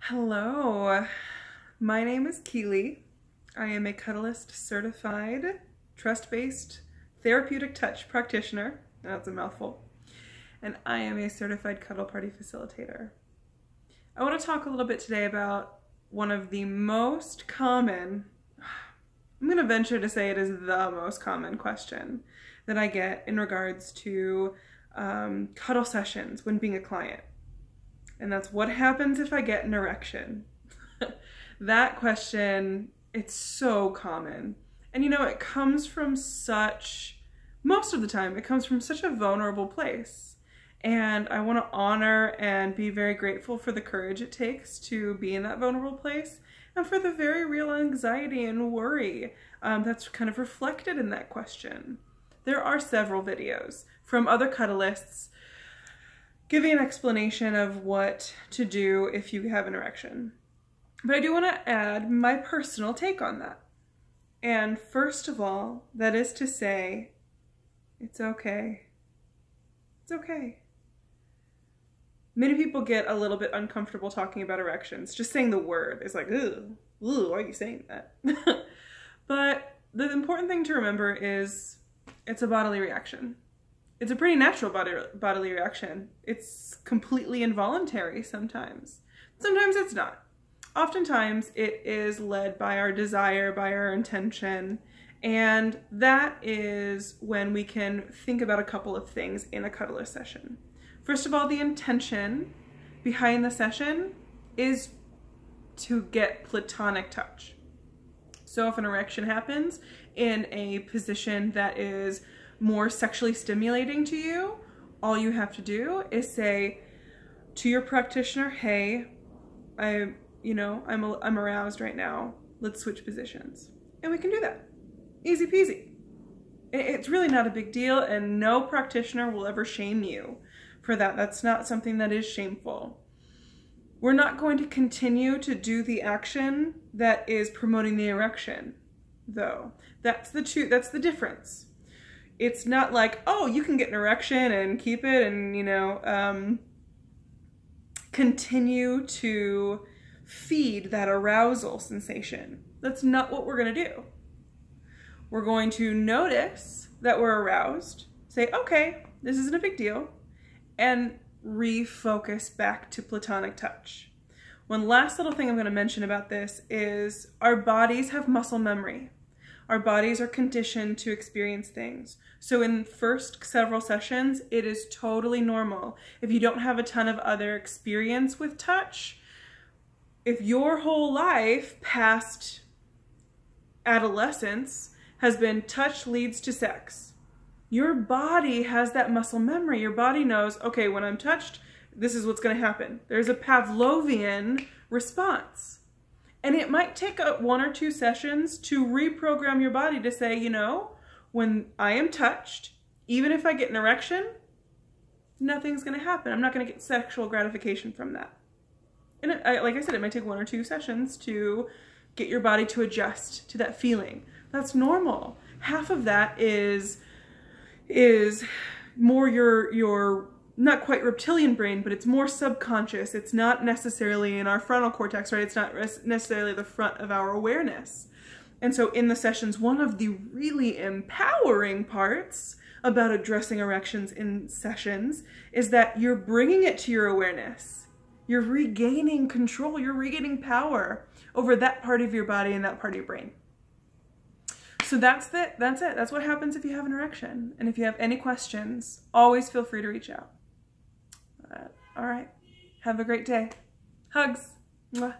Hello, my name is Keeley. I am a Cuddlist certified, trust-based therapeutic touch practitioner. That's a mouthful. And I am a certified cuddle party facilitator. I want to talk a little bit today about one of the most common, I'm going to venture to say it is the most common question that I get in regards to cuddle sessions when being a client. And that's, what happens if I get an erection? That question, it's so common. And you know, it comes from most of the time, it comes from such a vulnerable place. And I want to honor and be very grateful for the courage it takes to be in that vulnerable place, and for the very real anxiety and worry that's kind of reflected in that question. There are several videos from other cuddlists giving an explanation of what to do if you have an erection. But I do want to add my personal take on that. And first of all, that is to say, it's okay. It's okay. Many people get a little bit uncomfortable talking about erections. Just saying the word is like, ugh, why are you saying that? But the important thing to remember is it's a bodily reaction. It's a pretty natural bodily reaction. It's completely involuntary sometimes. Sometimes it's not. Oftentimes it is led by our desire, by our intention, and that is when we can think about a couple of things in a Cuddlist session. First of all, the intention behind the session is to get platonic touch. So if an erection happens in a position that is more sexually stimulating to you, all you have to do is say to your practitioner, hey, I'm aroused right now. Let's switch positions. And we can do that. Easy peasy. It's really not a big deal, and no practitioner will ever shame you for that. That's not something that is shameful. We're not going to continue to do the action that is promoting the erection, though. That's the difference. It's not like, oh, you can get an erection and keep it and, continue to feed that arousal sensation. That's not what we're going to do. We're going to notice that we're aroused, say, okay, this isn't a big deal, and refocus back to platonic touch. One last little thing I'm going to mention about this is our bodies have muscle memory. Our bodies are conditioned to experience things. So in the first several sessions, it is totally normal. If you don't have a ton of other experience with touch, if your whole life past adolescence has been touch leads to sex, your body has that muscle memory. Your body knows, okay, when I'm touched, this is what's going to happen. There's a Pavlovian response. And it might take one or two sessions to reprogram your body to say, when I am touched, even if I get an erection, nothing's going to happen. I'm not going to get sexual gratification from that. And like I said, it might take one or two sessions to get your body to adjust to that feeling. That's normal. Half of that is more your not quite reptilian brain, but it's more subconscious. It's not necessarily in our frontal cortex, right? It's not necessarily the front of our awareness. And so in the sessions, one of the really empowering parts about addressing erections in sessions is that you're bringing it to your awareness. You're regaining control. You're regaining power over that part of your body and that part of your brain. So that's it. That's what happens if you have an erection. And if you have any questions, always feel free to reach out. All right. Have a great day. Hugs. Mwah.